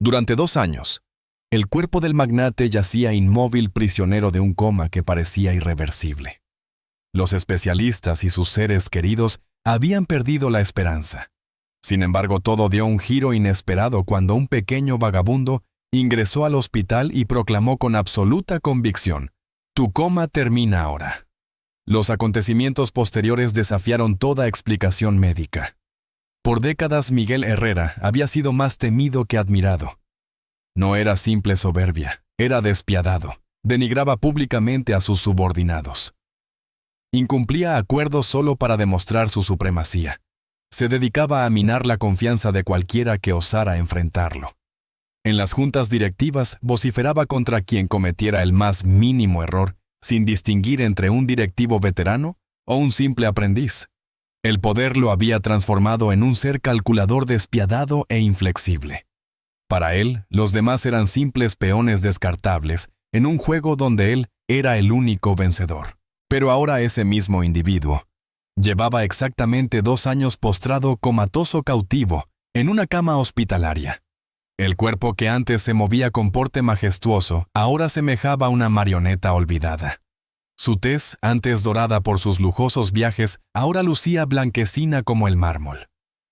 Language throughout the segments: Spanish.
Durante 2 años, el cuerpo del magnate yacía inmóvil, prisionero de un coma que parecía irreversible. Los especialistas y sus seres queridos habían perdido la esperanza. Sin embargo, todo dio un giro inesperado cuando un pequeño vagabundo ingresó al hospital y proclamó con absoluta convicción: «Tu coma termina ahora». Los acontecimientos posteriores desafiaron toda explicación médica. Por décadas Miguel Herrera había sido más temido que admirado. No era simple soberbia, era despiadado. Denigraba públicamente a sus subordinados. Incumplía acuerdos solo para demostrar su supremacía. Se dedicaba a minar la confianza de cualquiera que osara enfrentarlo. En las juntas directivas vociferaba contra quien cometiera el más mínimo error, sin distinguir entre un directivo veterano o un simple aprendiz. El poder lo había transformado en un ser calculador despiadado e inflexible. Para él, los demás eran simples peones descartables en un juego donde él era el único vencedor. Pero ahora ese mismo individuo llevaba exactamente 2 años postrado, comatoso, cautivo, en una cama hospitalaria. El cuerpo que antes se movía con porte majestuoso, ahora semejaba a una marioneta olvidada. Su tez, antes dorada por sus lujosos viajes, ahora lucía blanquecina como el mármol.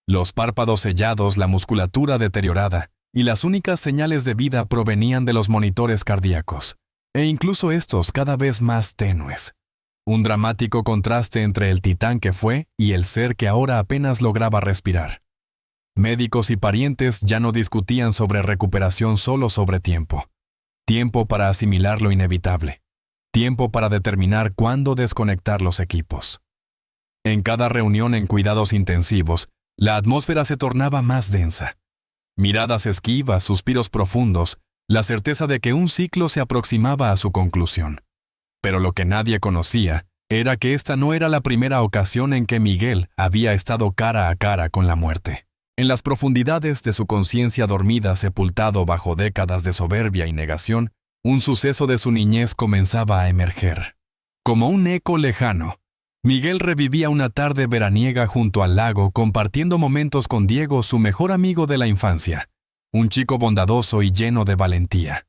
Los párpados sellados, la musculatura deteriorada, y las únicas señales de vida provenían de los monitores cardíacos, e incluso estos cada vez más tenues. Un dramático contraste entre el titán que fue y el ser que ahora apenas lograba respirar. Médicos y parientes ya no discutían sobre recuperación, solo sobre tiempo. Tiempo para asimilar lo inevitable. Tiempo para determinar cuándo desconectar los equipos. En cada reunión en cuidados intensivos, la atmósfera se tornaba más densa. Miradas esquivas, suspiros profundos, la certeza de que un ciclo se aproximaba a su conclusión. Pero lo que nadie conocía era que esta no era la primera ocasión en que Miguel había estado cara a cara con la muerte. En las profundidades de su conciencia dormida, sepultado bajo décadas de soberbia y negación, un suceso de su niñez comenzaba a emerger. Como un eco lejano, Miguel revivía una tarde veraniega junto al lago, compartiendo momentos con Diego, su mejor amigo de la infancia, un chico bondadoso y lleno de valentía.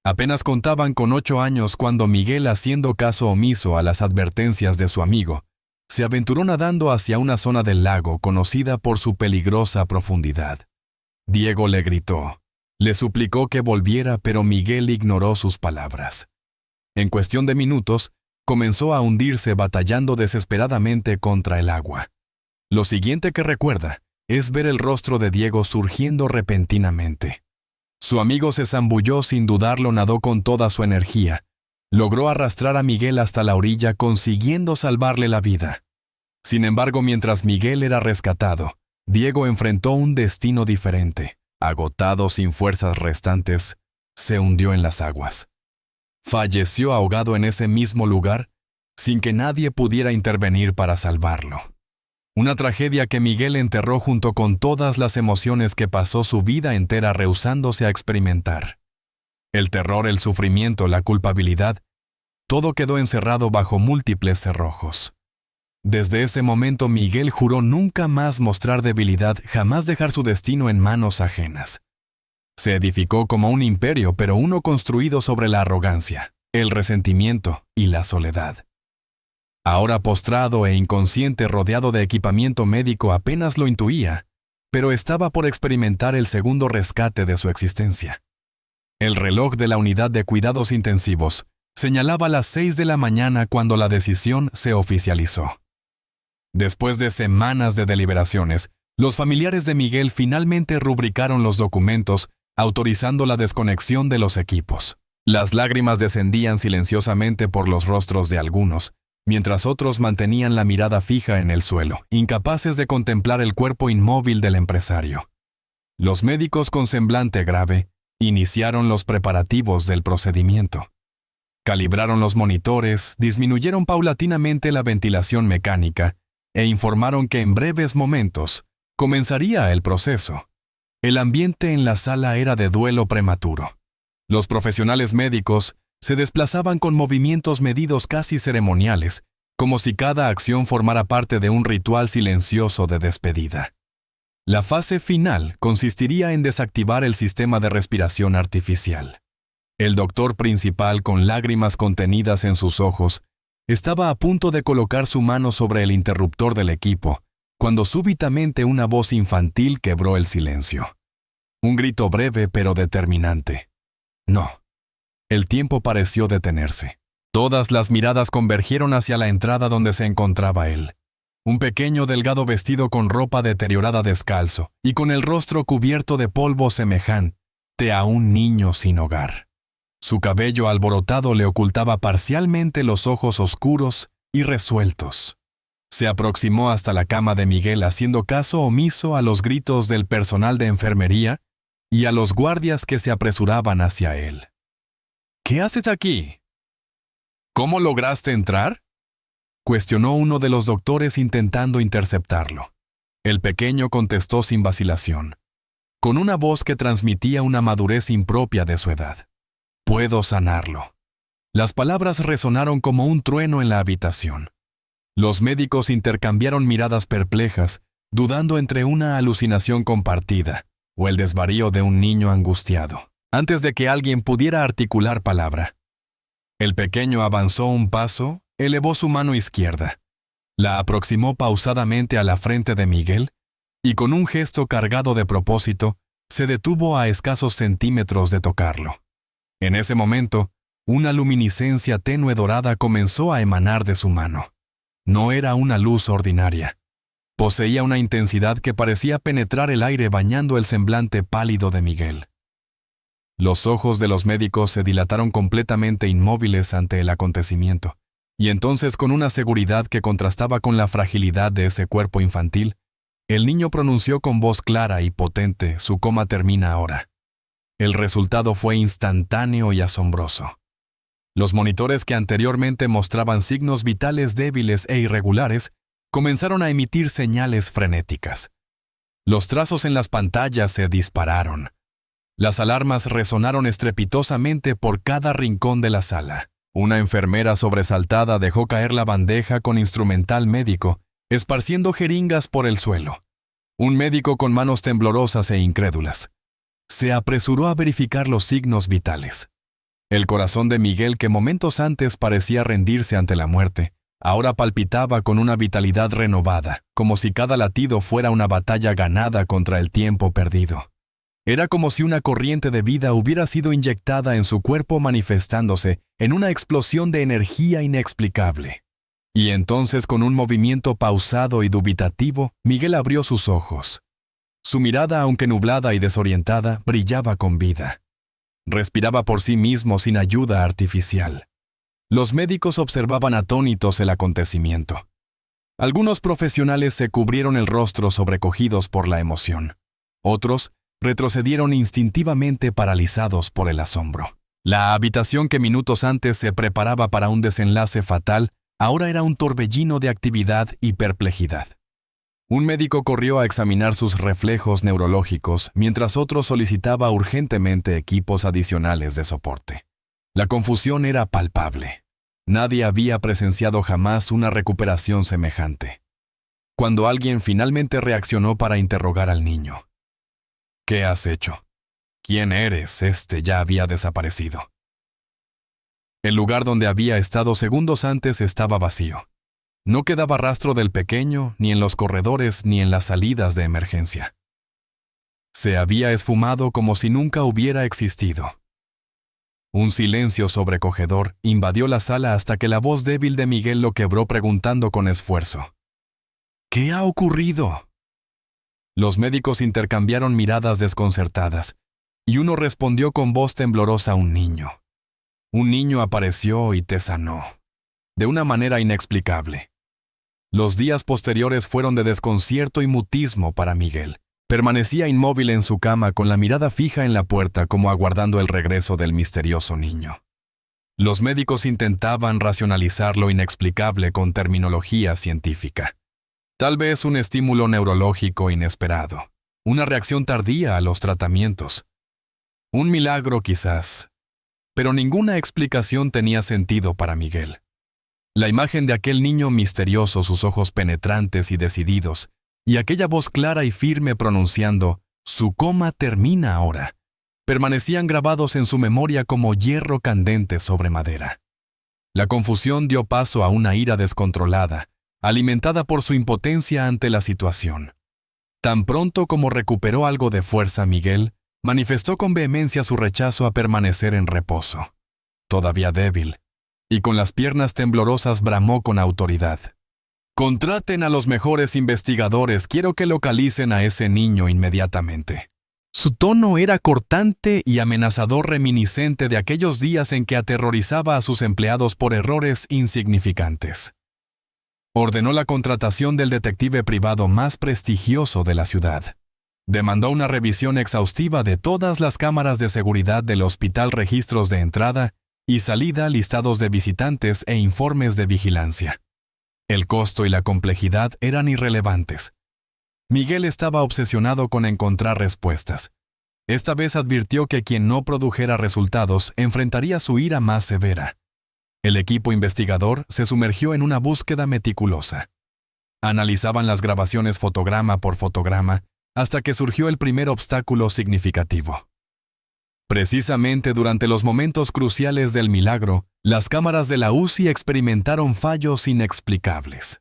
Apenas contaban con 8 años cuando Miguel, haciendo caso omiso a las advertencias de su amigo, se aventuró nadando hacia una zona del lago conocida por su peligrosa profundidad. Diego le gritó, le suplicó que volviera, pero Miguel ignoró sus palabras. En cuestión de minutos, comenzó a hundirse batallando desesperadamente contra el agua. Lo siguiente que recuerda es ver el rostro de Diego surgiendo repentinamente. Su amigo se zambulló, sin dudarlo, nadó con toda su energía. Logró arrastrar a Miguel hasta la orilla, consiguiendo salvarle la vida. Sin embargo, mientras Miguel era rescatado, Diego enfrentó un destino diferente. Agotado, sin fuerzas restantes, se hundió en las aguas. Falleció ahogado en ese mismo lugar, sin que nadie pudiera intervenir para salvarlo. Una tragedia que Miguel enterró junto con todas las emociones que pasó su vida entera rehusándose a experimentar. El terror, el sufrimiento, la culpabilidad, todo quedó encerrado bajo múltiples cerrojos. Desde ese momento Miguel juró nunca más mostrar debilidad, jamás dejar su destino en manos ajenas. Se edificó como un imperio, pero uno construido sobre la arrogancia, el resentimiento y la soledad. Ahora postrado e inconsciente, rodeado de equipamiento médico, apenas lo intuía, pero estaba por experimentar el segundo rescate de su existencia. El reloj de la unidad de cuidados intensivos señalaba las 6 de la mañana cuando la decisión se oficializó. Después de semanas de deliberaciones, los familiares de Miguel finalmente rubricaron los documentos autorizando la desconexión de los equipos. Las lágrimas descendían silenciosamente por los rostros de algunos, mientras otros mantenían la mirada fija en el suelo, incapaces de contemplar el cuerpo inmóvil del empresario. Los médicos, con semblante grave, iniciaron los preparativos del procedimiento. Calibraron los monitores, disminuyeron paulatinamente la ventilación mecánica e informaron que en breves momentos comenzaría el proceso. El ambiente en la sala era de duelo prematuro. Los profesionales médicos se desplazaban con movimientos medidos, casi ceremoniales, como si cada acción formara parte de un ritual silencioso de despedida. La fase final consistiría en desactivar el sistema de respiración artificial. El doctor principal, con lágrimas contenidas en sus ojos, estaba a punto de colocar su mano sobre el interruptor del equipo, cuando súbitamente una voz infantil quebró el silencio. Un grito breve pero determinante. No. El tiempo pareció detenerse. Todas las miradas convergieron hacia la entrada donde se encontraba él. Un pequeño delgado vestido con ropa deteriorada descalzo y con el rostro cubierto de polvo semejante a un niño sin hogar. Su cabello alborotado le ocultaba parcialmente los ojos oscuros y resueltos. Se aproximó hasta la cama de Miguel haciendo caso omiso a los gritos del personal de enfermería y a los guardias que se apresuraban hacia él. ¿Qué haces aquí? ¿Cómo lograste entrar?, cuestionó uno de los doctores intentando interceptarlo. El pequeño contestó sin vacilación, con una voz que transmitía una madurez impropia de su edad. Puedo sanarlo. Las palabras resonaron como un trueno en la habitación. Los médicos intercambiaron miradas perplejas, dudando entre una alucinación compartida o el desvarío de un niño angustiado, antes de que alguien pudiera articular palabra. El pequeño avanzó un paso, elevó su mano izquierda, la aproximó pausadamente a la frente de Miguel y con un gesto cargado de propósito, se detuvo a escasos centímetros de tocarlo. En ese momento, una luminiscencia tenue dorada comenzó a emanar de su mano. No era una luz ordinaria. Poseía una intensidad que parecía penetrar el aire bañando el semblante pálido de Miguel. Los ojos de los médicos se dilataron completamente inmóviles ante el acontecimiento, y entonces, con una seguridad que contrastaba con la fragilidad de ese cuerpo infantil, el niño pronunció con voz clara y potente: «Su coma termina ahora». El resultado fue instantáneo y asombroso. Los monitores que anteriormente mostraban signos vitales débiles e irregulares comenzaron a emitir señales frenéticas. Los trazos en las pantallas se dispararon. Las alarmas resonaron estrepitosamente por cada rincón de la sala. Una enfermera sobresaltada dejó caer la bandeja con instrumental médico, esparciendo jeringas por el suelo. Un médico con manos temblorosas e incrédulas se apresuró a verificar los signos vitales. El corazón de Miguel, que momentos antes parecía rendirse ante la muerte, ahora palpitaba con una vitalidad renovada, como si cada latido fuera una batalla ganada contra el tiempo perdido. Era como si una corriente de vida hubiera sido inyectada en su cuerpo, manifestándose en una explosión de energía inexplicable. Y entonces, con un movimiento pausado y dubitativo, Miguel abrió sus ojos. Su mirada, aunque nublada y desorientada, brillaba con vida. Respiraba por sí mismo sin ayuda artificial. Los médicos observaban atónitos el acontecimiento. Algunos profesionales se cubrieron el rostro sobrecogidos por la emoción. Otros retrocedieron instintivamente paralizados por el asombro. La habitación que minutos antes se preparaba para un desenlace fatal, ahora era un torbellino de actividad y perplejidad. Un médico corrió a examinar sus reflejos neurológicos, mientras otro solicitaba urgentemente equipos adicionales de soporte. La confusión era palpable. Nadie había presenciado jamás una recuperación semejante. Cuando alguien finalmente reaccionó para interrogar al niño: «¿Qué has hecho? ¿Quién eres?», este ya había desaparecido. El lugar donde había estado segundos antes estaba vacío. No quedaba rastro del pequeño, ni en los corredores ni en las salidas de emergencia. Se había esfumado como si nunca hubiera existido. Un silencio sobrecogedor invadió la sala hasta que la voz débil de Miguel lo quebró preguntando con esfuerzo: «¿Qué ha ocurrido?». Los médicos intercambiaron miradas desconcertadas, y uno respondió con voz temblorosa: «Un niño. Un niño apareció y te sanó, de una manera inexplicable». Los días posteriores fueron de desconcierto y mutismo para Miguel. Permanecía inmóvil en su cama con la mirada fija en la puerta, como aguardando el regreso del misterioso niño. Los médicos intentaban racionalizar lo inexplicable con terminología científica. Tal vez un estímulo neurológico inesperado, una reacción tardía a los tratamientos. Un milagro quizás, pero ninguna explicación tenía sentido para Miguel. La imagen de aquel niño misterioso, sus ojos penetrantes y decididos, y aquella voz clara y firme pronunciando, «Su coma termina ahora», permanecían grabados en su memoria como hierro candente sobre madera. La confusión dio paso a una ira descontrolada, alimentada por su impotencia ante la situación. Tan pronto como recuperó algo de fuerza, Miguel manifestó con vehemencia su rechazo a permanecer en reposo. Todavía débil, y con las piernas temblorosas bramó con autoridad. «Contraten a los mejores investigadores, quiero que localicen a ese niño inmediatamente». Su tono era cortante y amenazador, reminiscente de aquellos días en que aterrorizaba a sus empleados por errores insignificantes. Ordenó la contratación del detective privado más prestigioso de la ciudad. Demandó una revisión exhaustiva de todas las cámaras de seguridad del hospital, registros de entrada y salida, listados de visitantes e informes de vigilancia. El costo y la complejidad eran irrelevantes. Miguel estaba obsesionado con encontrar respuestas. Esta vez advirtió que quien no produjera resultados enfrentaría su ira más severa. El equipo investigador se sumergió en una búsqueda meticulosa. Analizaban las grabaciones fotograma por fotograma hasta que surgió el primer obstáculo significativo. Precisamente durante los momentos cruciales del milagro, las cámaras de la UCI experimentaron fallos inexplicables.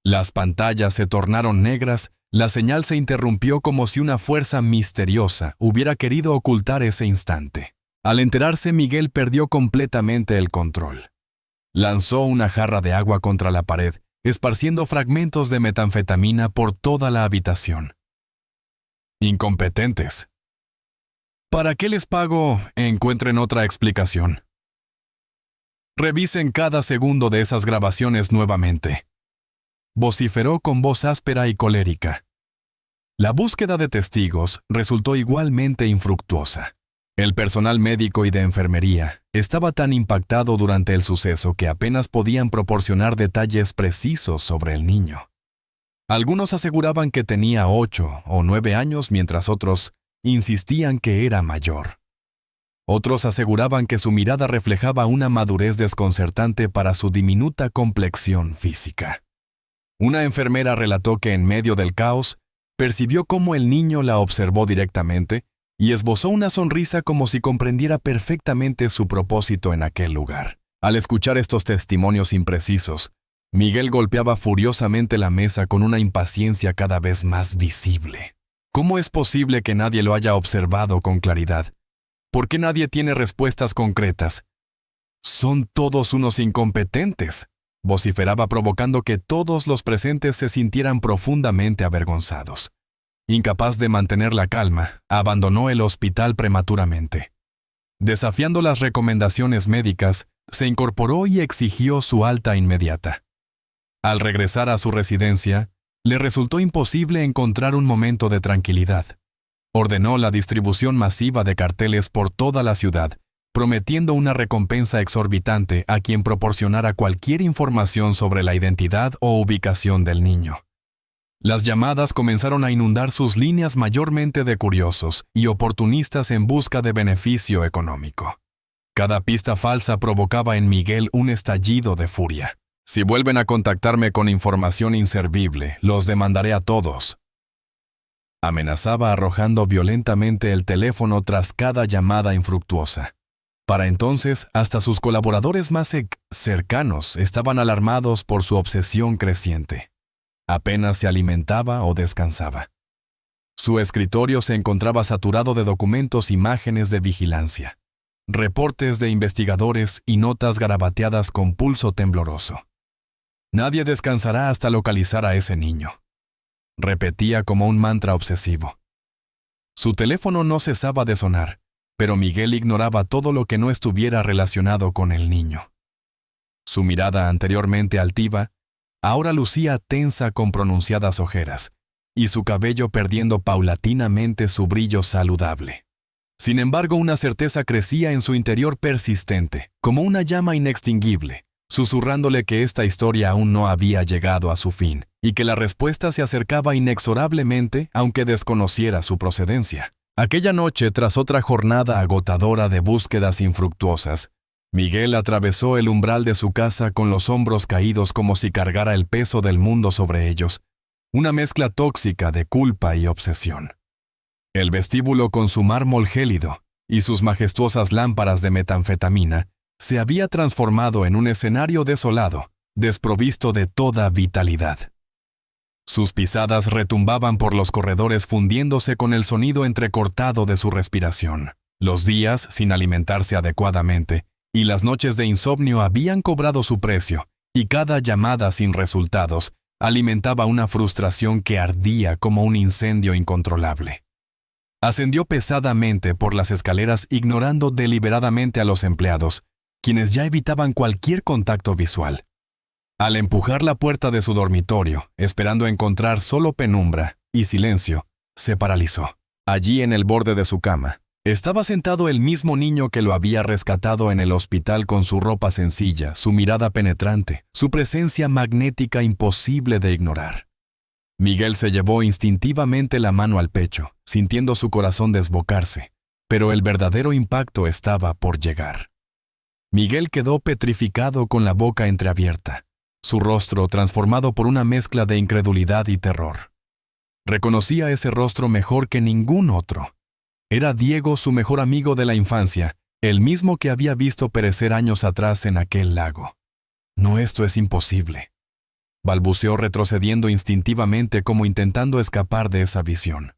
Las pantallas se tornaron negras, la señal se interrumpió como si una fuerza misteriosa hubiera querido ocultar ese instante. Al enterarse, Miguel perdió completamente el control. Lanzó una jarra de agua contra la pared, esparciendo fragmentos de metanfetamina por toda la habitación. «Incompetentes. ¿Para qué les pago? Encuentren otra explicación. Revisen cada segundo de esas grabaciones nuevamente», vociferó con voz áspera y colérica. La búsqueda de testigos resultó igualmente infructuosa. El personal médico y de enfermería estaba tan impactado durante el suceso que apenas podían proporcionar detalles precisos sobre el niño. Algunos aseguraban que tenía 8 o 9 años, mientras otros insistían que era mayor. Otros aseguraban que su mirada reflejaba una madurez desconcertante para su diminuta complexión física. Una enfermera relató que en medio del caos percibió cómo el niño la observó directamente y esbozó una sonrisa como si comprendiera perfectamente su propósito en aquel lugar. Al escuchar estos testimonios imprecisos, Miguel golpeaba furiosamente la mesa con una impaciencia cada vez más visible. ¿Cómo es posible que nadie lo haya observado con claridad? ¿Por qué nadie tiene respuestas concretas? «Son todos unos incompetentes», vociferaba, provocando que todos los presentes se sintieran profundamente avergonzados. Incapaz de mantener la calma, abandonó el hospital prematuramente. Desafiando las recomendaciones médicas, se incorporó y exigió su alta inmediata. Al regresar a su residencia, le resultó imposible encontrar un momento de tranquilidad. Ordenó la distribución masiva de carteles por toda la ciudad, prometiendo una recompensa exorbitante a quien proporcionara cualquier información sobre la identidad o ubicación del niño. Las llamadas comenzaron a inundar sus líneas, mayormente de curiosos y oportunistas en busca de beneficio económico. Cada pista falsa provocaba en Miguel un estallido de furia. «Si vuelven a contactarme con información inservible, los demandaré a todos», amenazaba, arrojando violentamente el teléfono tras cada llamada infructuosa. Para entonces, hasta sus colaboradores más cercanos estaban alarmados por su obsesión creciente. Apenas se alimentaba o descansaba. Su escritorio se encontraba saturado de documentos, imágenes de vigilancia, reportes de investigadores y notas garabateadas con pulso tembloroso. «Nadie descansará hasta localizar a ese niño», repetía como un mantra obsesivo. Su teléfono no cesaba de sonar, pero Miguel ignoraba todo lo que no estuviera relacionado con el niño. Su mirada, anteriormente altiva, ahora lucía tensa con pronunciadas ojeras, y su cabello perdiendo paulatinamente su brillo saludable. Sin embargo, una certeza crecía en su interior, persistente, como una llama inextinguible, susurrándole que esta historia aún no había llegado a su fin, y que la respuesta se acercaba inexorablemente, aunque desconociera su procedencia. Aquella noche, tras otra jornada agotadora de búsquedas infructuosas, Miguel atravesó el umbral de su casa con los hombros caídos como si cargara el peso del mundo sobre ellos, una mezcla tóxica de culpa y obsesión. El vestíbulo con su mármol gélido y sus majestuosas lámparas de metanfetamina se había transformado en un escenario desolado, desprovisto de toda vitalidad. Sus pisadas retumbaban por los corredores fundiéndose con el sonido entrecortado de su respiración. Los días sin alimentarse adecuadamente y las noches de insomnio habían cobrado su precio, y cada llamada sin resultados alimentaba una frustración que ardía como un incendio incontrolable. Ascendió pesadamente por las escaleras ignorando deliberadamente a los empleados, quienes ya evitaban cualquier contacto visual. Al empujar la puerta de su dormitorio, esperando encontrar solo penumbra y silencio, se paralizó. Allí en el borde de su cama, estaba sentado el mismo niño que lo había rescatado en el hospital con su ropa sencilla, su mirada penetrante, su presencia magnética imposible de ignorar. Miguel se llevó instintivamente la mano al pecho, sintiendo su corazón desbocarse, pero el verdadero impacto estaba por llegar. Miguel quedó petrificado con la boca entreabierta, su rostro transformado por una mezcla de incredulidad y terror. Reconocía ese rostro mejor que ningún otro. Era Diego, su mejor amigo de la infancia, el mismo que había visto perecer años atrás en aquel lago. No, esto es imposible. Balbuceó retrocediendo instintivamente como intentando escapar de esa visión.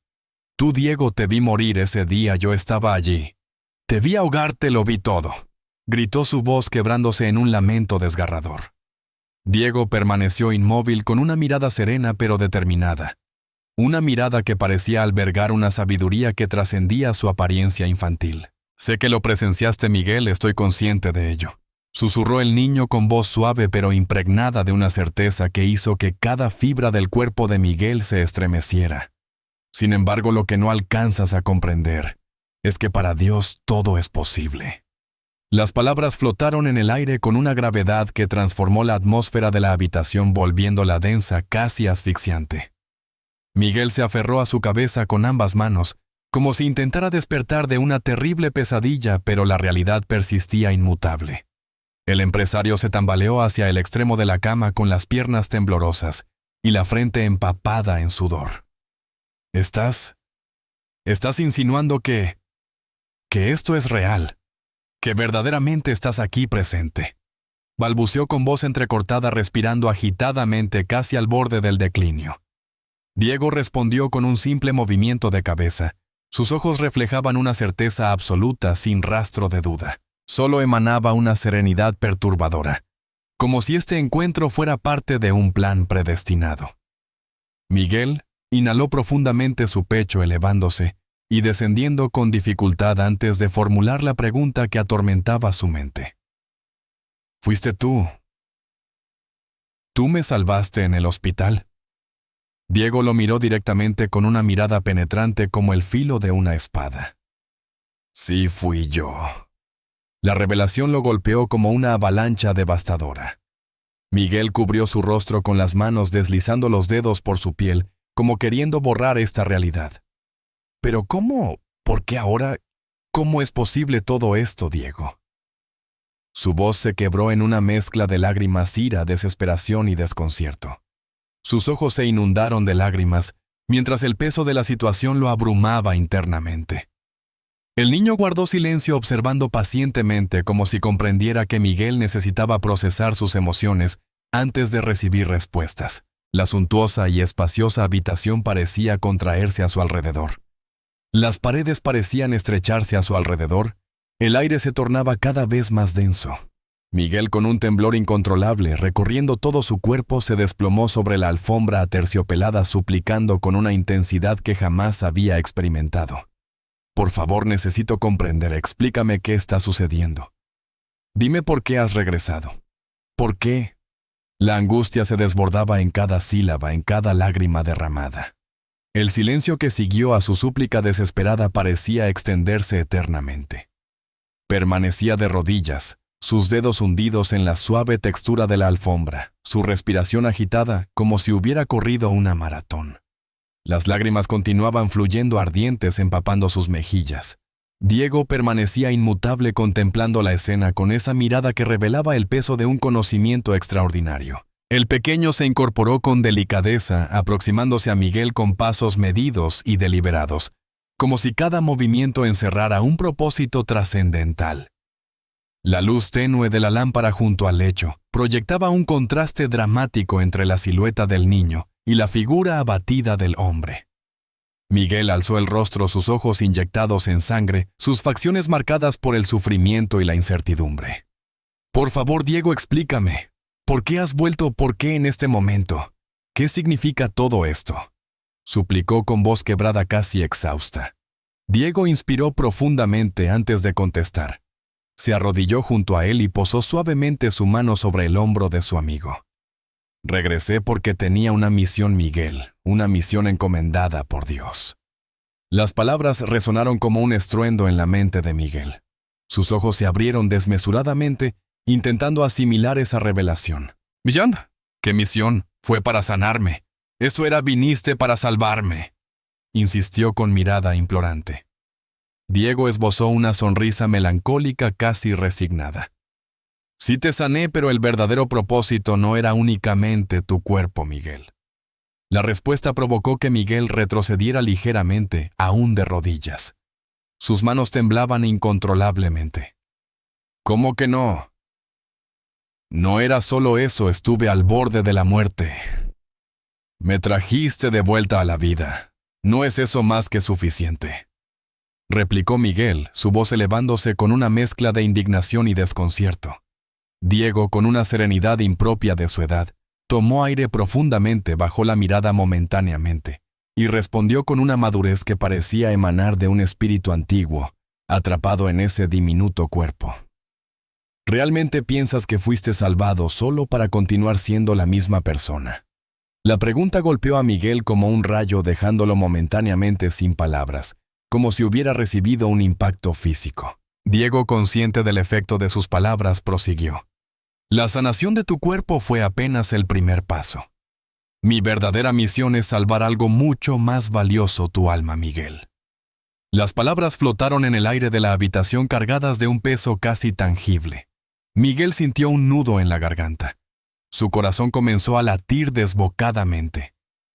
Tú, Diego, te vi morir ese día, yo estaba allí. Te vi ahogarte, lo vi todo. Gritó su voz quebrándose en un lamento desgarrador. Diego permaneció inmóvil con una mirada serena pero determinada. Una mirada que parecía albergar una sabiduría que trascendía su apariencia infantil. Sé que lo presenciaste, Miguel, estoy consciente de ello. Susurró el niño con voz suave pero impregnada de una certeza que hizo que cada fibra del cuerpo de Miguel se estremeciera. Sin embargo, lo que no alcanzas a comprender es que para Dios todo es posible. Las palabras flotaron en el aire con una gravedad que transformó la atmósfera de la habitación volviéndola densa, casi asfixiante. Miguel se aferró a su cabeza con ambas manos, como si intentara despertar de una terrible pesadilla, pero la realidad persistía inmutable. El empresario se tambaleó hacia el extremo de la cama con las piernas temblorosas y la frente empapada en sudor. ¿Estás insinuando que esto es real? Que verdaderamente estás aquí presente. Balbuceó con voz entrecortada, respirando agitadamente casi al borde del declinio. Diego respondió con un simple movimiento de cabeza. Sus ojos reflejaban una certeza absoluta sin rastro de duda. Solo emanaba una serenidad perturbadora, como si este encuentro fuera parte de un plan predestinado. Miguel inhaló profundamente, su pecho elevándose y descendiendo con dificultad antes de formular la pregunta que atormentaba su mente. «¿Fuiste tú? ¿Tú me salvaste en el hospital?» Diego lo miró directamente con una mirada penetrante como el filo de una espada. «Sí, fui yo». La revelación lo golpeó como una avalancha devastadora. Miguel cubrió su rostro con las manos, deslizando los dedos por su piel, como queriendo borrar esta realidad. «¿Pero cómo? ¿Por qué ahora? ¿Cómo es posible todo esto, Diego?» Su voz se quebró en una mezcla de lágrimas, ira, desesperación y desconcierto. Sus ojos se inundaron de lágrimas, mientras el peso de la situación lo abrumaba internamente. El niño guardó silencio, observando pacientemente, como si comprendiera que Miguel necesitaba procesar sus emociones antes de recibir respuestas. La suntuosa y espaciosa habitación parecía contraerse a su alrededor. Las paredes parecían estrecharse a su alrededor. El aire se tornaba cada vez más denso. Miguel, con un temblor incontrolable recorriendo todo su cuerpo, se desplomó sobre la alfombra aterciopelada, suplicando con una intensidad que jamás había experimentado. «Por favor, necesito comprender, explícame qué está sucediendo. Dime por qué has regresado. ¿Por qué?» La angustia se desbordaba en cada sílaba, en cada lágrima derramada. El silencio que siguió a su súplica desesperada parecía extenderse eternamente. Permanecía de rodillas, sus dedos hundidos en la suave textura de la alfombra, su respiración agitada como si hubiera corrido una maratón. Las lágrimas continuaban fluyendo ardientes, empapando sus mejillas. Diego permanecía inmutable, contemplando la escena con esa mirada que revelaba el peso de un conocimiento extraordinario. El pequeño se incorporó con delicadeza, aproximándose a Miguel con pasos medidos y deliberados, como si cada movimiento encerrara un propósito trascendental. La luz tenue de la lámpara junto al lecho proyectaba un contraste dramático entre la silueta del niño y la figura abatida del hombre. Miguel alzó el rostro, sus ojos inyectados en sangre, sus facciones marcadas por el sufrimiento y la incertidumbre. «Por favor, Diego, explícame. ¿Por qué has vuelto? ¿Por qué en este momento? ¿Qué significa todo esto?», suplicó con voz quebrada, casi exhausta. Diego inspiró profundamente antes de contestar. Se arrodilló junto a él y posó suavemente su mano sobre el hombro de su amigo. «Regresé porque tenía una misión, Miguel, una misión encomendada por Dios». Las palabras resonaron como un estruendo en la mente de Miguel. Sus ojos se abrieron desmesuradamente, intentando asimilar esa revelación. «¿Misión? ¿Qué misión? Fue para sanarme. Eso era, viniste para salvarme», insistió con mirada implorante. Diego esbozó una sonrisa melancólica, casi resignada. «Sí te sané, pero el verdadero propósito no era únicamente tu cuerpo, Miguel». La respuesta provocó que Miguel retrocediera ligeramente, aún de rodillas. Sus manos temblaban incontrolablemente. «¿Cómo que no? No era solo eso, estuve al borde de la muerte. Me trajiste de vuelta a la vida. ¿No es eso más que suficiente?», replicó Miguel, su voz elevándose con una mezcla de indignación y desconcierto. Diego, con una serenidad impropia de su edad, tomó aire profundamente, bajó la mirada momentáneamente y respondió con una madurez que parecía emanar de un espíritu antiguo, atrapado en ese diminuto cuerpo. «¿Realmente piensas que fuiste salvado solo para continuar siendo la misma persona?». La pregunta golpeó a Miguel como un rayo, dejándolo momentáneamente sin palabras, como si hubiera recibido un impacto físico. Diego, consciente del efecto de sus palabras, prosiguió. «La sanación de tu cuerpo fue apenas el primer paso. Mi verdadera misión es salvar algo mucho más valioso, tu alma, Miguel». Las palabras flotaron en el aire de la habitación cargadas de un peso casi tangible. Miguel sintió un nudo en la garganta. Su corazón comenzó a latir desbocadamente.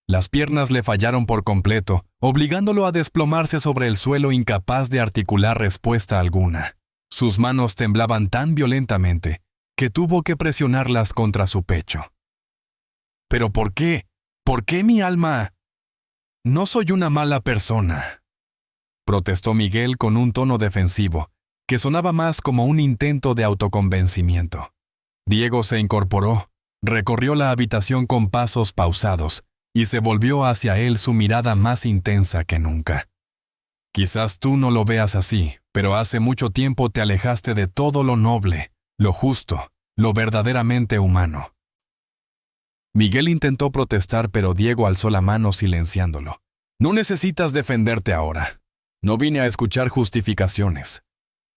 Las piernas le fallaron por completo, obligándolo a desplomarse sobre el suelo, incapaz de articular respuesta alguna. Sus manos temblaban tan violentamente que tuvo que presionarlas contra su pecho. «¿Pero por qué? ¿Por qué, mi alma? No soy una mala persona», protestó Miguel con un tono defensivo, que sonaba más como un intento de autoconvencimiento. Diego se incorporó, recorrió la habitación con pasos pausados y se volvió hacia él, su mirada más intensa que nunca. «Quizás tú no lo veas así, pero hace mucho tiempo te alejaste de todo lo noble, lo justo, lo verdaderamente humano». Miguel intentó protestar, pero Diego alzó la mano silenciándolo. «No necesitas defenderte ahora. No vine a escuchar justificaciones.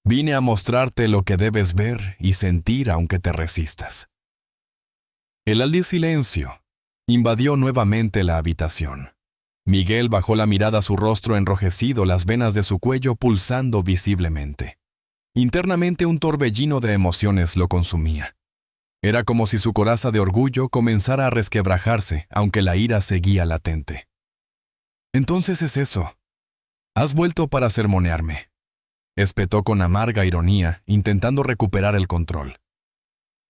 Vine a mostrarte lo que debes ver y sentir aunque te resistas». El silencio invadió nuevamente la habitación. Miguel bajó la mirada a su rostro enrojecido, las venas de su cuello pulsando visiblemente. Internamente un torbellino de emociones lo consumía. Era como si su coraza de orgullo comenzara a resquebrajarse, aunque la ira seguía latente. «Entonces es eso. Has vuelto para sermonearme», espetó con amarga ironía, intentando recuperar el control.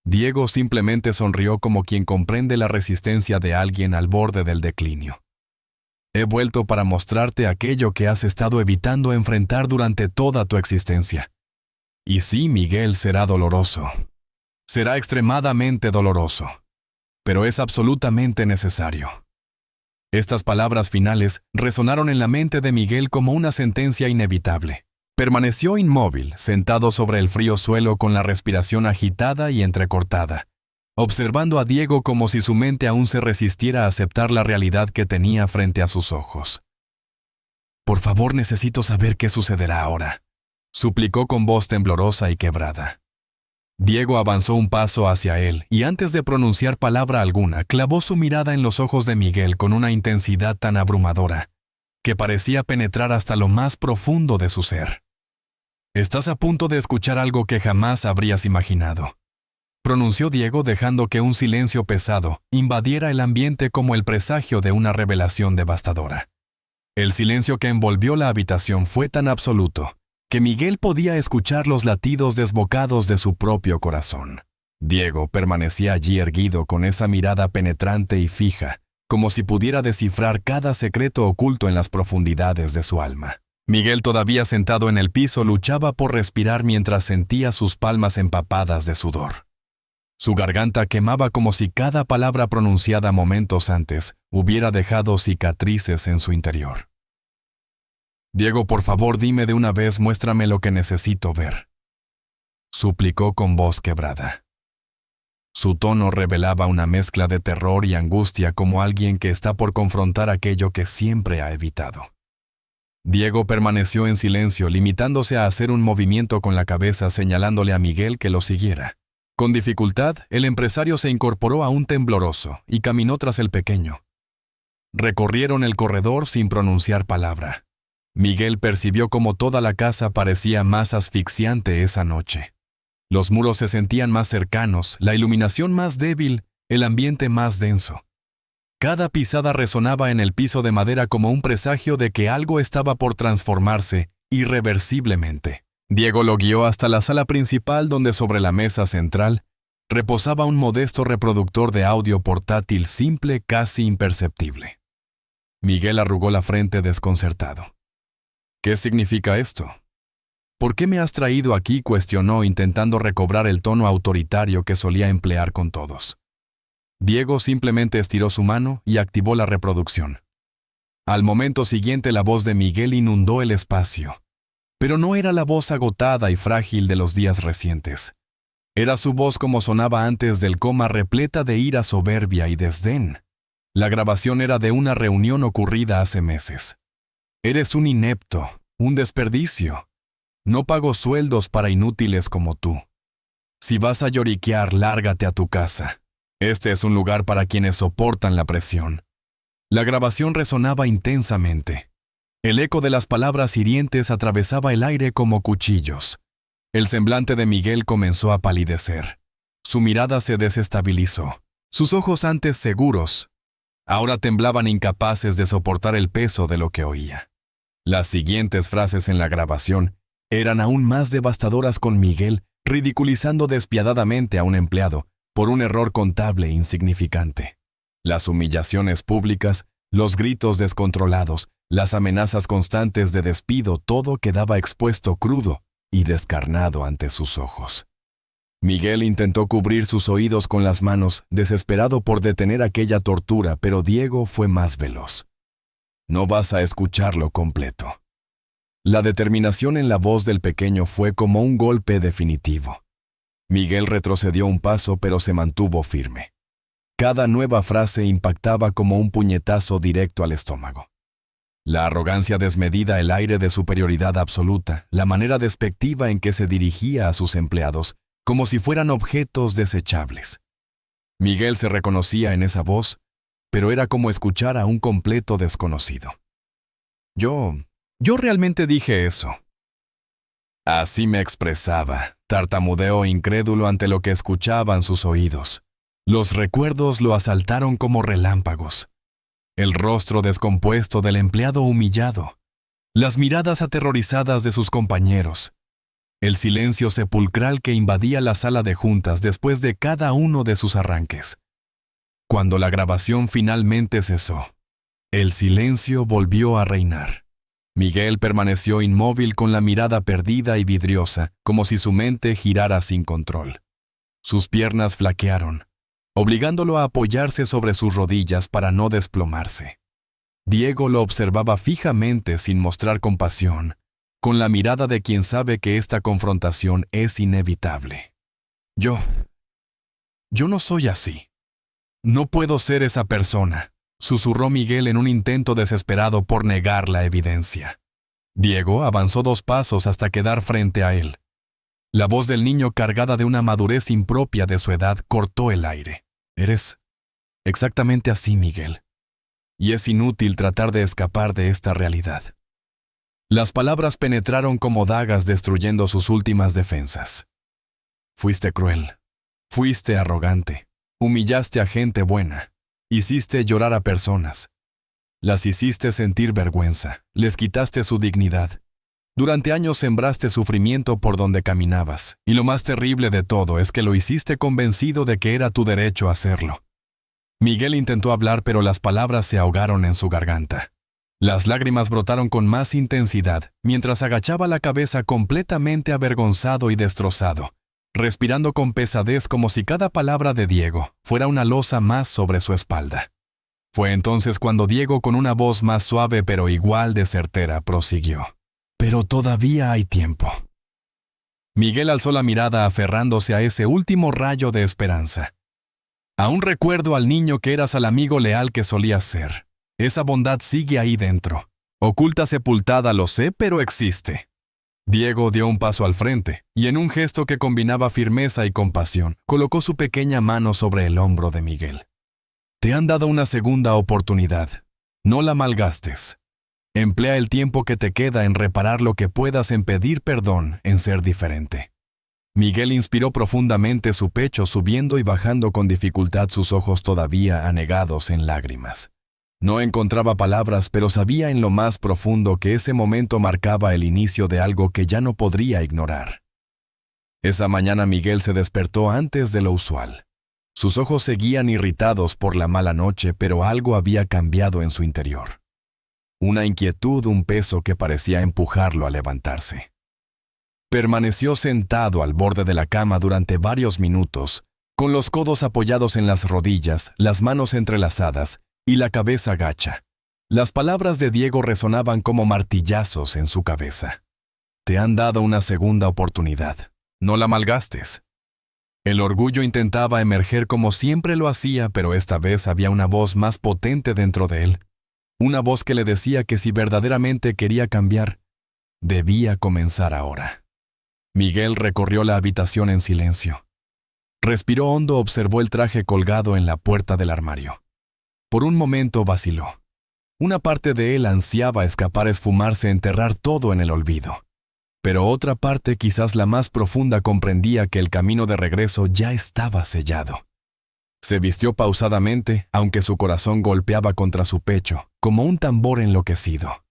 Diego simplemente sonrió como quien comprende la resistencia de alguien al borde del declinio. «He vuelto para mostrarte aquello que has estado evitando enfrentar durante toda tu existencia. Y sí, Miguel, será doloroso. Será extremadamente doloroso. Pero es absolutamente necesario». Estas palabras finales resonaron en la mente de Miguel como una sentencia inevitable. Permaneció inmóvil, sentado sobre el frío suelo con la respiración agitada y entrecortada, observando a Diego como si su mente aún se resistiera a aceptar la realidad que tenía frente a sus ojos. «Por favor, necesito saber qué sucederá ahora», suplicó con voz temblorosa y quebrada. Diego avanzó un paso hacia él y antes de pronunciar palabra alguna, clavó su mirada en los ojos de Miguel con una intensidad tan abrumadora que parecía penetrar hasta lo más profundo de su ser. «Estás a punto de escuchar algo que jamás habrías imaginado», pronunció Diego dejando que un silencio pesado invadiera el ambiente como el presagio de una revelación devastadora. El silencio que envolvió la habitación fue tan absoluto que Miguel podía escuchar los latidos desbocados de su propio corazón. Diego permanecía allí erguido con esa mirada penetrante y fija, como si pudiera descifrar cada secreto oculto en las profundidades de su alma. Miguel, todavía sentado en el piso, luchaba por respirar mientras sentía sus palmas empapadas de sudor. Su garganta quemaba como si cada palabra pronunciada momentos antes hubiera dejado cicatrices en su interior. «Diego, por favor, dime de una vez, muéstrame lo que necesito ver», suplicó con voz quebrada. Su tono revelaba una mezcla de terror y angustia, como alguien que está por confrontar aquello que siempre ha evitado. Diego permaneció en silencio, limitándose a hacer un movimiento con la cabeza señalándole a Miguel que lo siguiera. Con dificultad, el empresario se incorporó aún tembloroso y caminó tras el pequeño. Recorrieron el corredor sin pronunciar palabra. Miguel percibió cómo toda la casa parecía más asfixiante esa noche. Los muros se sentían más cercanos, la iluminación más débil, el ambiente más denso. Cada pisada resonaba en el piso de madera como un presagio de que algo estaba por transformarse irreversiblemente. Diego lo guió hasta la sala principal, donde sobre la mesa central reposaba un modesto reproductor de audio portátil simple, casi imperceptible. Miguel arrugó la frente desconcertado. «¿Qué significa esto? ¿Por qué me has traído aquí?», cuestionó, intentando recobrar el tono autoritario que solía emplear con todos. Diego simplemente estiró su mano y activó la reproducción. Al momento siguiente, la voz de Miguel inundó el espacio. Pero no era la voz agotada y frágil de los días recientes. Era su voz como sonaba antes del coma, repleta de ira, soberbia y desdén. La grabación era de una reunión ocurrida hace meses. «Eres un inepto, un desperdicio. No pago sueldos para inútiles como tú. Si vas a lloriquear, lárgate a tu casa. Este es un lugar para quienes soportan la presión». La grabación resonaba intensamente. El eco de las palabras hirientes atravesaba el aire como cuchillos. El semblante de Miguel comenzó a palidecer. Su mirada se desestabilizó. Sus ojos, antes seguros, ahora temblaban, incapaces de soportar el peso de lo que oía. Las siguientes frases en la grabación eran aún más devastadoras, con Miguel ridiculizando despiadadamente a un empleado por un error contable insignificante. Las humillaciones públicas, los gritos descontrolados, las amenazas constantes de despido, todo quedaba expuesto crudo y descarnado ante sus ojos. Miguel intentó cubrir sus oídos con las manos, desesperado por detener aquella tortura, pero Diego fue más veloz. «No vas a escucharlo completo». La determinación en la voz del pequeño fue como un golpe definitivo. Miguel retrocedió un paso, pero se mantuvo firme. Cada nueva frase impactaba como un puñetazo directo al estómago. La arrogancia desmedida, el aire de superioridad absoluta, la manera despectiva en que se dirigía a sus empleados, como si fueran objetos desechables. Miguel se reconocía en esa voz, pero era como escuchar a un completo desconocido. Yo realmente dije eso. Así me expresaba, tartamudeó incrédulo ante lo que escuchaban sus oídos. Los recuerdos lo asaltaron como relámpagos. El rostro descompuesto del empleado humillado, las miradas aterrorizadas de sus compañeros, el silencio sepulcral que invadía la sala de juntas después de cada uno de sus arranques. Cuando la grabación finalmente cesó, el silencio volvió a reinar. Miguel permaneció inmóvil, con la mirada perdida y vidriosa, como si su mente girara sin control. Sus piernas flaquearon, obligándolo a apoyarse sobre sus rodillas para no desplomarse. Diego lo observaba fijamente, sin mostrar compasión, con la mirada de quien sabe que esta confrontación es inevitable. Yo no soy así. No puedo ser esa persona», susurró Miguel en un intento desesperado por negar la evidencia. Diego avanzó 2 pasos hasta quedar frente a él. La voz del niño, cargada de una madurez impropia de su edad, cortó el aire. «Eres exactamente así, Miguel. Y es inútil tratar de escapar de esta realidad». Las palabras penetraron como dagas, destruyendo sus últimas defensas. «Fuiste cruel. Fuiste arrogante, humillaste a gente buena, hiciste llorar a personas. Las hiciste sentir vergüenza, les quitaste su dignidad. Durante años sembraste sufrimiento por donde caminabas, y lo más terrible de todo es que lo hiciste convencido de que era tu derecho hacerlo. Miguel intentó hablar, pero las palabras se ahogaron en su garganta. Las lágrimas brotaron con más intensidad, mientras agachaba la cabeza completamente avergonzado y destrozado, respirando con pesadez como si cada palabra de Diego fuera una losa más sobre su espalda. Fue entonces cuando Diego, con una voz más suave pero igual de certera, prosiguió. Pero todavía hay tiempo. Miguel alzó la mirada aferrándose a ese último rayo de esperanza. Aún recuerdo al niño que eras, al amigo leal que solías ser. Esa bondad sigue ahí dentro. Oculta, sepultada, lo sé, pero existe. Diego dio un paso al frente, y en un gesto que combinaba firmeza y compasión, colocó su pequeña mano sobre el hombro de Miguel. Te han dado una segunda oportunidad. No la malgastes. Emplea el tiempo que te queda en reparar lo que puedas, en pedir perdón, en ser diferente. Miguel inspiró profundamente, su pecho subiendo y bajando con dificultad, sus ojos todavía anegados en lágrimas. No encontraba palabras, pero sabía en lo más profundo que ese momento marcaba el inicio de algo que ya no podría ignorar. Esa mañana Miguel se despertó antes de lo usual. Sus ojos seguían irritados por la mala noche, pero algo había cambiado en su interior. Una inquietud, un peso que parecía empujarlo a levantarse. Permaneció sentado al borde de la cama durante varios minutos, con los codos apoyados en las rodillas, las manos entrelazadas y la cabeza gacha. Las palabras de Diego resonaban como martillazos en su cabeza. Te han dado una segunda oportunidad. No la malgastes. El orgullo intentaba emerger como siempre lo hacía, pero esta vez había una voz más potente dentro de él. Una voz que le decía que si verdaderamente quería cambiar, debía comenzar ahora. Miguel recorrió la habitación en silencio. Respiró hondo, observó el traje colgado en la puerta del armario. Por un momento vaciló. Una parte de él ansiaba escapar, esfumarse, enterrar todo en el olvido. Pero otra parte, quizás la más profunda, comprendía que el camino de regreso ya estaba sellado. Se vistió pausadamente, aunque su corazón golpeaba contra su pecho, como un tambor enloquecido.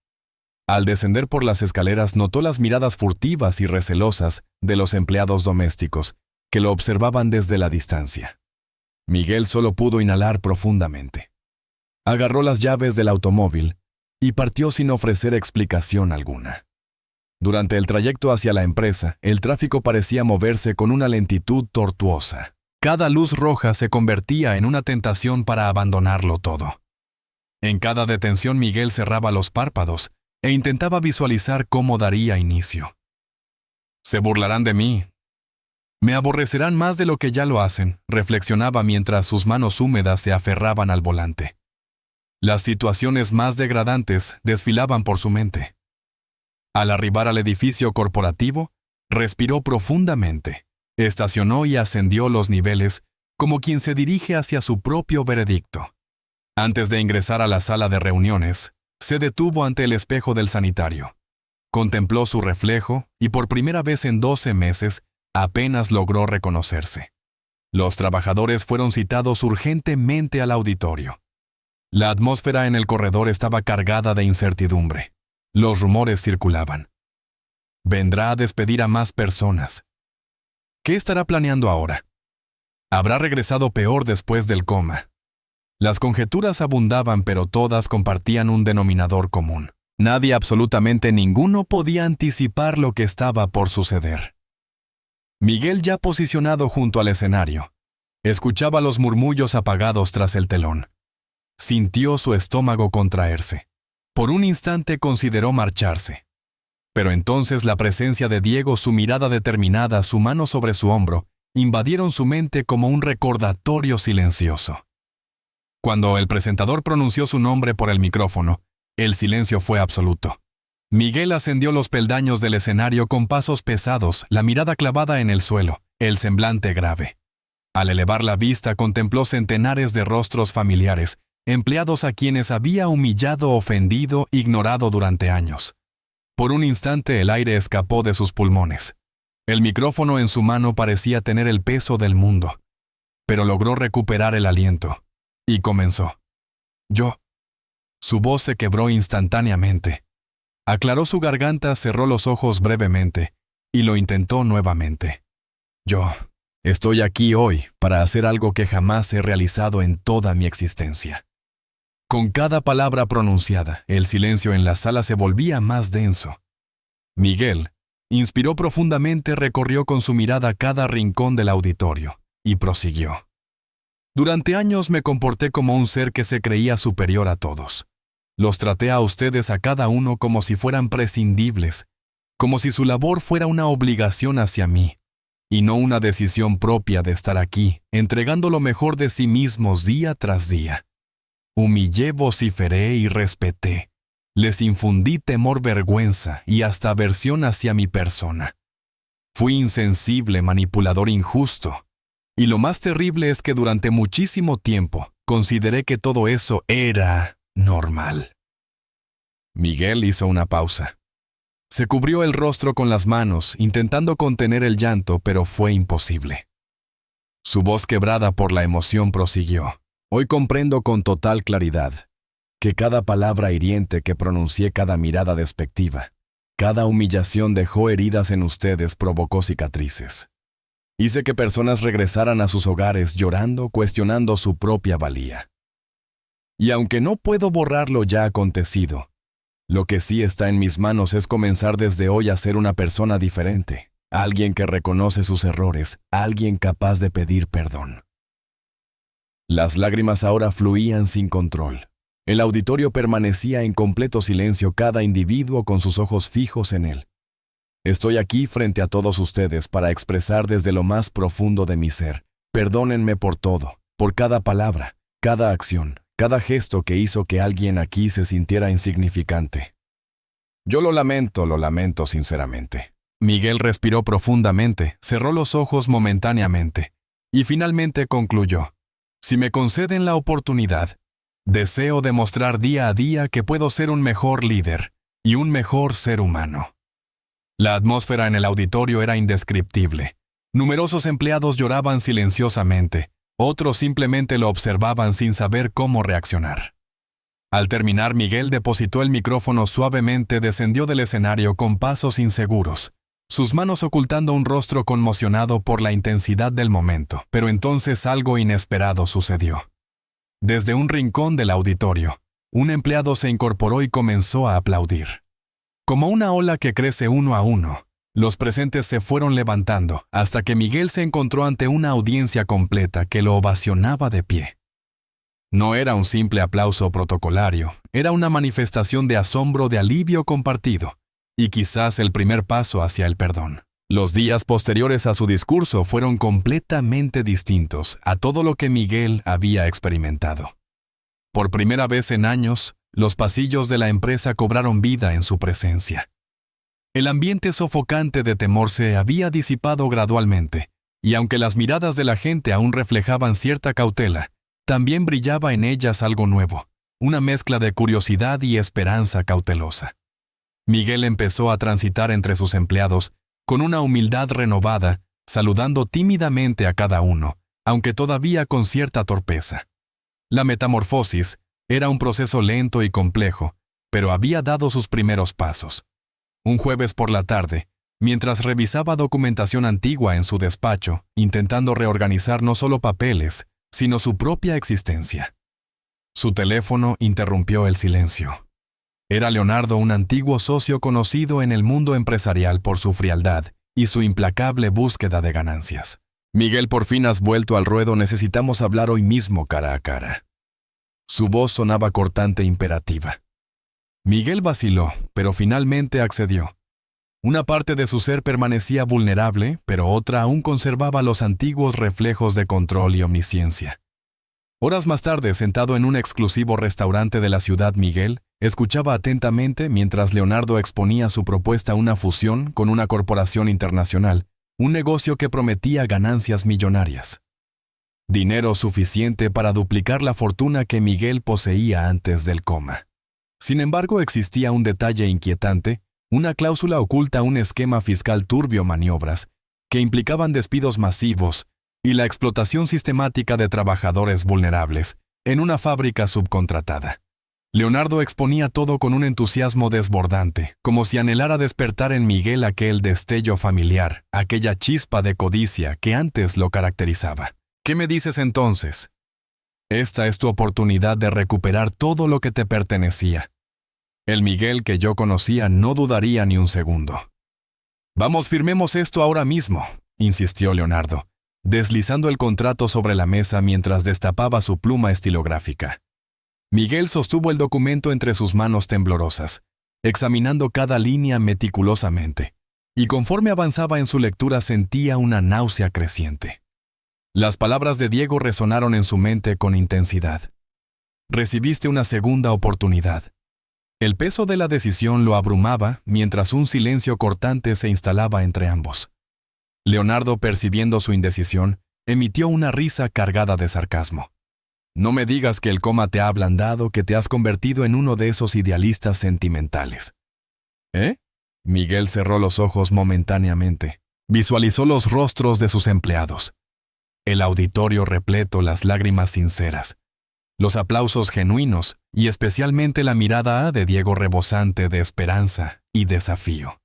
Al descender por las escaleras notó las miradas furtivas y recelosas de los empleados domésticos, que lo observaban desde la distancia. Miguel solo pudo inhalar profundamente. Agarró las llaves del automóvil y partió sin ofrecer explicación alguna. Durante el trayecto hacia la empresa, el tráfico parecía moverse con una lentitud tortuosa. Cada luz roja se convertía en una tentación para abandonarlo todo. En cada detención Miguel cerraba los párpados e intentaba visualizar cómo daría inicio. Se burlarán de mí. Me aborrecerán más de lo que ya lo hacen, reflexionaba mientras sus manos húmedas se aferraban al volante. Las situaciones más degradantes desfilaban por su mente. Al arribar al edificio corporativo, respiró profundamente. Estacionó y ascendió los niveles como quien se dirige hacia su propio veredicto. Antes de ingresar a la sala de reuniones, se detuvo ante el espejo del sanitario. Contempló su reflejo y por primera vez en 12 meses apenas logró reconocerse. Los trabajadores fueron citados urgentemente al auditorio. La atmósfera en el corredor estaba cargada de incertidumbre. Los rumores circulaban. Vendrá a despedir a más personas. ¿Qué estará planeando ahora? ¿Habrá regresado peor después del coma? Las conjeturas abundaban, pero todas compartían un denominador común. Nadie, absolutamente ninguno, podía anticipar lo que estaba por suceder. Miguel, ya posicionado junto al escenario, escuchaba los murmullos apagados tras el telón. Sintió su estómago contraerse. Por un instante consideró marcharse. Pero entonces la presencia de Diego, su mirada determinada, su mano sobre su hombro, invadieron su mente como un recordatorio silencioso. Cuando el presentador pronunció su nombre por el micrófono, el silencio fue absoluto. Miguel ascendió los peldaños del escenario con pasos pesados, la mirada clavada en el suelo, el semblante grave. Al elevar la vista contempló centenares de rostros familiares, empleados a quienes había humillado, ofendido, ignorado durante años. Por un instante el aire escapó de sus pulmones. El micrófono en su mano parecía tener el peso del mundo. pero logró recuperar el aliento. Y comenzó. Yo. Su voz se quebró instantáneamente. Aclaró su garganta, cerró los ojos brevemente, y lo intentó nuevamente. Yo. Estoy aquí hoy para hacer algo que jamás he realizado en toda mi existencia. Con cada palabra pronunciada, el silencio en la sala se volvía más denso. Miguel inspiró profundamente, recorrió con su mirada cada rincón del auditorio y prosiguió. Durante años me comporté como un ser que se creía superior a todos. Los traté a ustedes a cada uno como si fueran prescindibles, como si su labor fuera una obligación hacia mí, y no una decisión propia de estar aquí, entregando lo mejor de sí mismos día tras día. Humillé, vociferé y respeté. Les infundí temor, vergüenza y hasta aversión hacia mi persona. Fui insensible, manipulador, injusto. Y lo más terrible es que durante muchísimo tiempo consideré que todo eso era normal. Miguel hizo una pausa. Se cubrió el rostro con las manos, intentando contener el llanto, pero fue imposible. Su voz quebrada por la emoción prosiguió. Hoy comprendo con total claridad que cada palabra hiriente que pronuncié, cada mirada despectiva, cada humillación dejó heridas en ustedes, provocó cicatrices. Hice que personas regresaran a sus hogares llorando, cuestionando su propia valía. Y aunque no puedo borrar lo ya acontecido, lo que sí está en mis manos es comenzar desde hoy a ser una persona diferente, alguien que reconoce sus errores, alguien capaz de pedir perdón. Las lágrimas ahora fluían sin control. El auditorio permanecía en completo silencio, cada individuo con sus ojos fijos en él. Estoy aquí frente a todos ustedes para expresar desde lo más profundo de mi ser. Perdónenme por todo, por cada palabra, cada acción, cada gesto que hizo que alguien aquí se sintiera insignificante. Yo lo lamento sinceramente. Miguel respiró profundamente, cerró los ojos momentáneamente y finalmente concluyó. Si me conceden la oportunidad, deseo demostrar día a día que puedo ser un mejor líder y un mejor ser humano. La atmósfera en el auditorio era indescriptible. Numerosos empleados lloraban silenciosamente, otros simplemente lo observaban sin saber cómo reaccionar. Al terminar, Miguel depositó el micrófono suavemente, descendió del escenario con pasos inseguros, sus manos ocultando un rostro conmocionado por la intensidad del momento. Pero entonces algo inesperado sucedió. Desde un rincón del auditorio, un empleado se incorporó y comenzó a aplaudir. Como una ola que crece uno a uno, los presentes se fueron levantando hasta que Miguel se encontró ante una audiencia completa que lo ovacionaba de pie. No era un simple aplauso protocolario, era una manifestación de asombro, de alivio compartido, y quizás el primer paso hacia el perdón. Los días posteriores a su discurso fueron completamente distintos a todo lo que Miguel había experimentado. Por primera vez en años, los pasillos de la empresa cobraron vida en su presencia. El ambiente sofocante de temor se había disipado gradualmente, y aunque las miradas de la gente aún reflejaban cierta cautela, también brillaba en ellas algo nuevo, una mezcla de curiosidad y esperanza cautelosa. Miguel empezó a transitar entre sus empleados con una humildad renovada, saludando tímidamente a cada uno, aunque todavía con cierta torpeza. La metamorfosis era un proceso lento y complejo, pero había dado sus primeros pasos. Un jueves por la tarde, mientras revisaba documentación antigua en su despacho, intentando reorganizar no solo papeles, sino su propia existencia, su teléfono interrumpió el silencio. Era Leonardo, un antiguo socio conocido en el mundo empresarial por su frialdad y su implacable búsqueda de ganancias. Miguel, por fin has vuelto al ruedo, necesitamos hablar hoy mismo cara a cara. Su voz sonaba cortante e imperativa. Miguel vaciló, pero finalmente accedió. Una parte de su ser permanecía vulnerable, pero otra aún conservaba los antiguos reflejos de control y omnisciencia. Horas más tarde, sentado en un exclusivo restaurante de la ciudad, Miguel escuchaba atentamente mientras Leonardo exponía su propuesta, una fusión con una corporación internacional, un negocio que prometía ganancias millonarias. Dinero suficiente para duplicar la fortuna que Miguel poseía antes del coma. Sin embargo, existía un detalle inquietante, una cláusula oculta, un esquema fiscal turbio, maniobras que implicaban despidos masivos y la explotación sistemática de trabajadores vulnerables en una fábrica subcontratada. Leonardo exponía todo con un entusiasmo desbordante, como si anhelara despertar en Miguel aquel destello familiar, aquella chispa de codicia que antes lo caracterizaba. ¿Qué me dices entonces? Esta es tu oportunidad de recuperar todo lo que te pertenecía. El Miguel que yo conocía no dudaría ni un segundo. Vamos, firmemos esto ahora mismo, insistió Leonardo, deslizando el contrato sobre la mesa mientras destapaba su pluma estilográfica. Miguel sostuvo el documento entre sus manos temblorosas, examinando cada línea meticulosamente, y conforme avanzaba en su lectura sentía una náusea creciente. Las palabras de Diego resonaron en su mente con intensidad. Recibiste una segunda oportunidad. El peso de la decisión lo abrumaba mientras un silencio cortante se instalaba entre ambos. Leonardo, percibiendo su indecisión, emitió una risa cargada de sarcasmo. No me digas que el coma te ha ablandado, que te has convertido en uno de esos idealistas sentimentales. ¿Eh? Miguel cerró los ojos momentáneamente. Visualizó los rostros de sus empleados. El auditorio repleto, las lágrimas sinceras, los aplausos genuinos y especialmente la mirada de Diego rebosante de esperanza y desafío.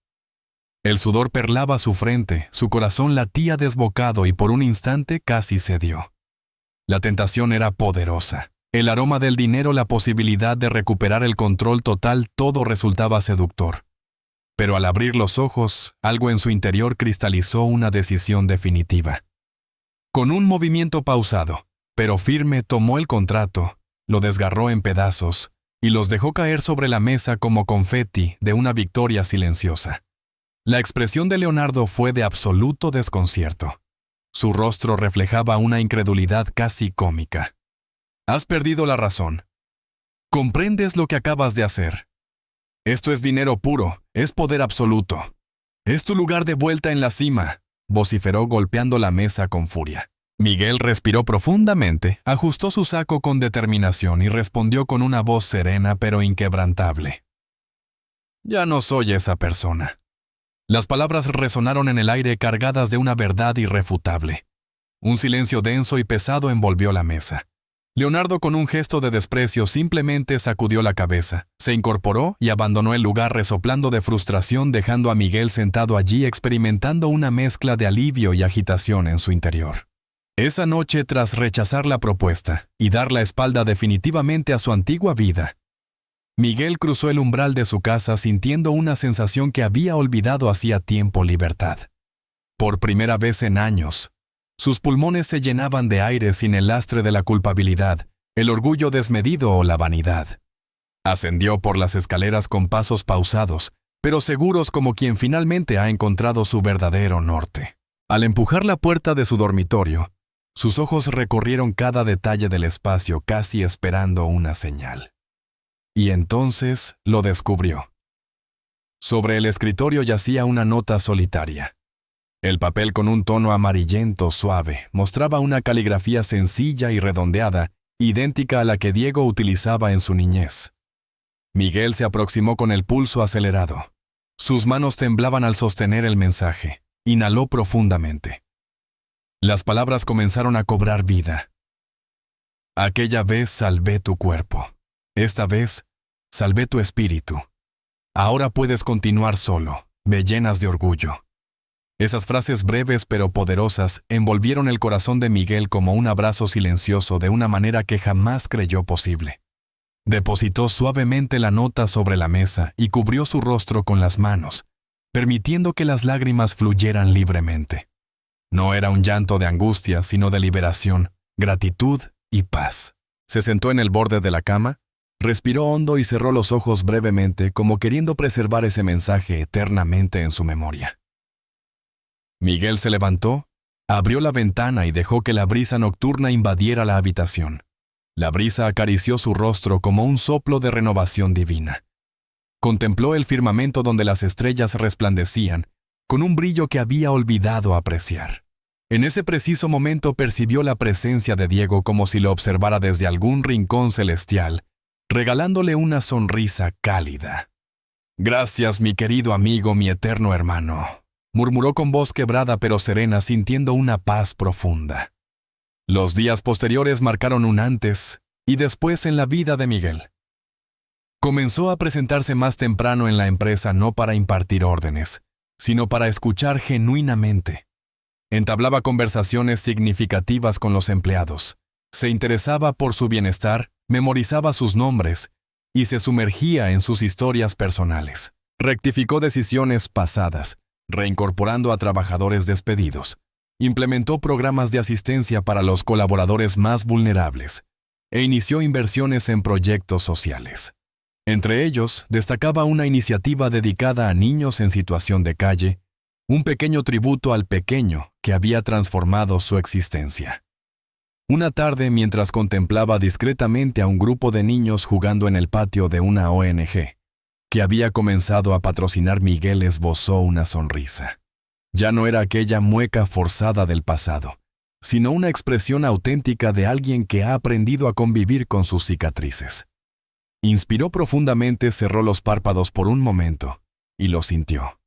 El sudor perlaba su frente, su corazón latía desbocado y por un instante casi cedió. La tentación era poderosa. El aroma del dinero, la posibilidad de recuperar el control total, todo resultaba seductor. Pero al abrir los ojos, algo en su interior cristalizó una decisión definitiva. Con un movimiento pausado, pero firme, tomó el contrato, lo desgarró en pedazos y los dejó caer sobre la mesa como confeti de una victoria silenciosa. La expresión de Leonardo fue de absoluto desconcierto. Su rostro reflejaba una incredulidad casi cómica. Has perdido la razón. ¿Comprendes lo que acabas de hacer? Esto es dinero puro, es poder absoluto. Es tu lugar de vuelta en la cima, vociferó golpeando la mesa con furia. Miguel respiró profundamente, ajustó su saco con determinación y respondió con una voz serena pero inquebrantable. Ya no soy esa persona. Las palabras resonaron en el aire cargadas de una verdad irrefutable. Un silencio denso y pesado envolvió la mesa. Leonardo, con un gesto de desprecio, simplemente sacudió la cabeza, se incorporó y abandonó el lugar resoplando de frustración, dejando a Miguel sentado allí experimentando una mezcla de alivio y agitación en su interior. Esa noche, tras rechazar la propuesta y dar la espalda definitivamente a su antigua vida, Miguel cruzó el umbral de su casa sintiendo una sensación que había olvidado hacía tiempo: libertad. Por primera vez en años, sus pulmones se llenaban de aire sin el lastre de la culpabilidad, el orgullo desmedido o la vanidad. Ascendió por las escaleras con pasos pausados, pero seguros como quien finalmente ha encontrado su verdadero norte. Al empujar la puerta de su dormitorio, sus ojos recorrieron cada detalle del espacio casi esperando una señal. Y entonces lo descubrió. Sobre el escritorio yacía una nota solitaria. El papel, con un tono amarillento suave, mostraba una caligrafía sencilla y redondeada, idéntica a la que Diego utilizaba en su niñez. Miguel se aproximó con el pulso acelerado. Sus manos temblaban al sostener el mensaje. Inhaló profundamente. Las palabras comenzaron a cobrar vida. Aquella vez salvé tu cuerpo. Esta vez salvé tu espíritu. Ahora puedes continuar solo. Me llenas de orgullo. Esas frases breves pero poderosas envolvieron el corazón de Miguel como un abrazo silencioso de una manera que jamás creyó posible. Depositó suavemente la nota sobre la mesa y cubrió su rostro con las manos, permitiendo que las lágrimas fluyeran libremente. No era un llanto de angustia, sino de liberación, gratitud y paz. Se sentó en el borde de la cama, respiró hondo y cerró los ojos brevemente, como queriendo preservar ese mensaje eternamente en su memoria. Miguel se levantó, abrió la ventana y dejó que la brisa nocturna invadiera la habitación. La brisa acarició su rostro como un soplo de renovación divina. Contempló el firmamento donde las estrellas resplandecían, con un brillo que había olvidado apreciar. En ese preciso momento percibió la presencia de Diego como si lo observara desde algún rincón celestial, regalándole una sonrisa cálida. «Gracias, mi querido amigo, mi eterno hermano», murmuró con voz quebrada pero serena, sintiendo una paz profunda. Los días posteriores marcaron un antes y después en la vida de Miguel. Comenzó a presentarse más temprano en la empresa no para impartir órdenes, sino para escuchar genuinamente. Entablaba conversaciones significativas con los empleados, se interesaba por su bienestar, memorizaba sus nombres y se sumergía en sus historias personales. Rectificó decisiones pasadas, reincorporando a trabajadores despedidos. Implementó programas de asistencia para los colaboradores más vulnerables e inició inversiones en proyectos sociales. Entre ellos, destacaba una iniciativa dedicada a niños en situación de calle, un pequeño tributo al pequeño que había transformado su existencia. Una tarde, mientras contemplaba discretamente a un grupo de niños jugando en el patio de una ONG, que había comenzado a patrocinar, Miguel esbozó una sonrisa. Ya no era aquella mueca forzada del pasado, sino una expresión auténtica de alguien que ha aprendido a convivir con sus cicatrices. Inspiró profundamente, cerró los párpados por un momento y lo sintió.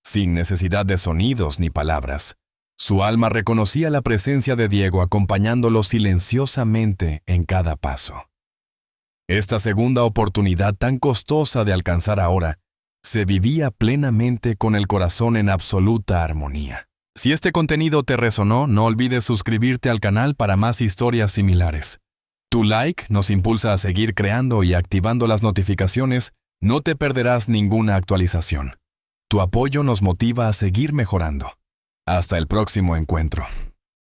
Sin necesidad de sonidos ni palabras, su alma reconocía la presencia de Diego acompañándolo silenciosamente en cada paso. Esta segunda oportunidad tan costosa de alcanzar ahora, se vivía plenamente con el corazón en absoluta armonía. Si este contenido te resonó, no olvides suscribirte al canal para más historias similares. Tu like nos impulsa a seguir creando y activando las notificaciones, no te perderás ninguna actualización. Tu apoyo nos motiva a seguir mejorando. Hasta el próximo encuentro.